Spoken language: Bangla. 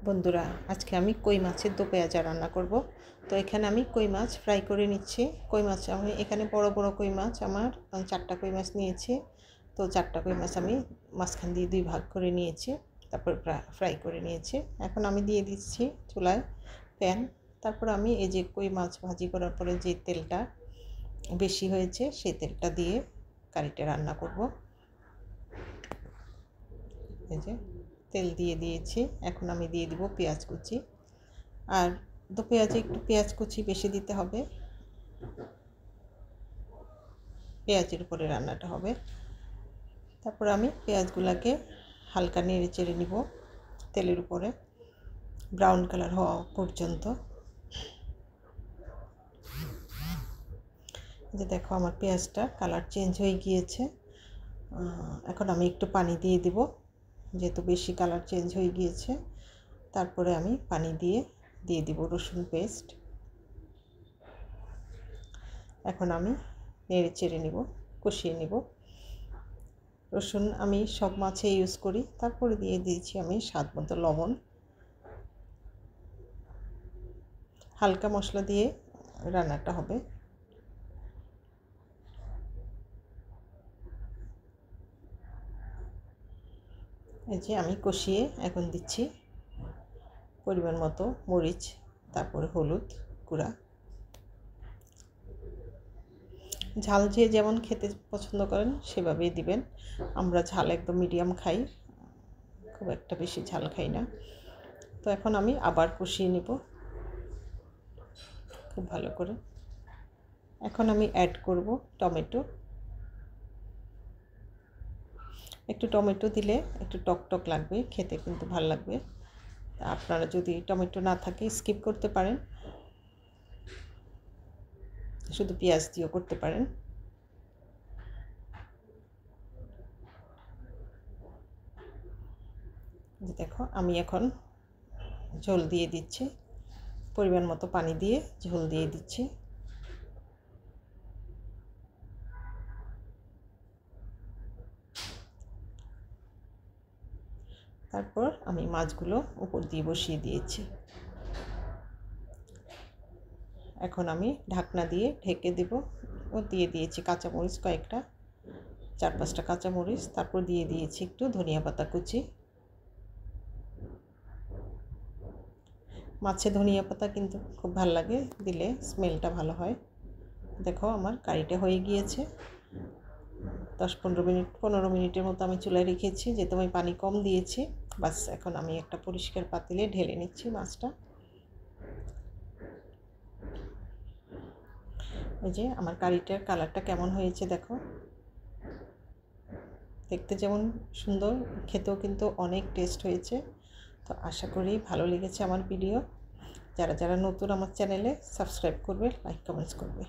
বন্ধুরা, আজকে আমি কই মাছের দো পেঁয়াজা রান্না করব। তো এখানে আমি কই মাছ ফ্রাই করে নিচ্ছি। কই মাছ আমি এখানে বড় বড় কই মাছ আমার 4টা কই মাছ নিয়েছি। তো 4টা কই মাছ আমি মাঝখান দিয়ে 2 ভাগ করে নিয়েছি, তারপর ফ্রাই করে নিয়েছি। এখন আমি দিয়ে দিচ্ছি চুলায় প্যান। তারপর আমি এই যে কই মাছ ভাজি করার পরে যে তেলটা বেশি হয়েছে সেই তেলটা দিয়ে কারিটা রান্না করব। এই যে তেল দিয়ে দিয়েছি। এখন আমি দিয়ে দিব পেঁয়াজ কুচি। আর দো পেঁয়াজে একটু পেঁয়াজ কুচি বেশি দিতে হবে, পেঁয়াজের উপরে রান্নাটা হবে। তারপর আমি পেঁয়াজগুলোকে হালকা নেড়ে চেড়ে নিব তেলের উপরে, ব্রাউন কালার হওয়া পর্যন্ত। যে দেখো আমার পেঁয়াজটা কালার চেঞ্জ হয়ে গিয়েছে। এখন আমি একটু পানি দিয়ে দিব, যেহেতু বেশি কালার চেঞ্জ হয়ে গিয়েছে। তারপরে আমি পানি দিয়ে দিব রসুন পেস্ট। এখন আমি নেড়ে চেড়ে নিব, কষিয়ে নিব। রসুন আমি সব মাছে ইউজ করি। তারপরে দিয়ে দিয়েছি আমি স্বাদ মতো লবণ। হালকা মশলা দিয়ে রান্নাটা হবে। এই যে আমি কষিয়ে এখন দিচ্ছি পরিমাণ মতো মরিচ, তারপরে হলুদ গুঁড়া। ঝাল যে যেমন খেতে পছন্দ করেন সেভাবেই দিবেন। আমরা ঝাল একদম মিডিয়াম খাই, খুব একটা বেশি ঝাল খাই না। তো এখন আমি আবার কষিয়ে নিব খুব ভালো করে। এখন আমি অ্যাড করব টমেটো। একটু টমেটো দিলে একটু টক টক লাগবে, খেতে কিন্তু ভালো লাগবে। আপনারা যদি টমেটো না থাকে স্কিপ করতে পারেন, শুধু পেঁয়াজ দিয়েও করতে পারেন। দেখো আমি এখন ঝোল দিয়ে দিচ্ছি, পরিমাণ মতো পানি দিয়ে ঝোল দিয়ে দিচ্ছি। তারপর আমি মাছগুলো উপর দিয়ে বসিয়ে দিয়েছি। এখন আমি ঢাকনা দিয়ে ঢেকে দেব। ও দিয়ে দিয়েছি কাঁচামরিচ কয়েকটা, 4-5টা কাঁচামরিচ। তারপর দিয়ে দিয়েছি একটু ধনিয়া পাতা কুচি। মাছে ধনিয়া পাতা কিন্তু খুব ভালো লাগে, দিলে স্মেলটা ভালো হয়। দেখো আমার কারিটা হয়ে গিয়েছে। 15 মিনিটের মতো আমি চুলায় রেখেছি, যেহেতু আমি পানি কম দিয়েছি। বাস এখন আমি একটা পরিষ্কার পাতিলে ঢেলে নিচ্ছি মাছটা। ওই যে আমার কারিটার কালারটা কেমন হয়েছে দেখো, দেখতে যেমন সুন্দর, খেতেও কিন্তু অনেক টেস্ট হয়েছে। তো আশা করি ভালো লেগেছে আমার ভিডিও। যারা যারা নতুন আমার চ্যানেলে সাবস্ক্রাইব করবে, লাইক কমেন্টস করবে।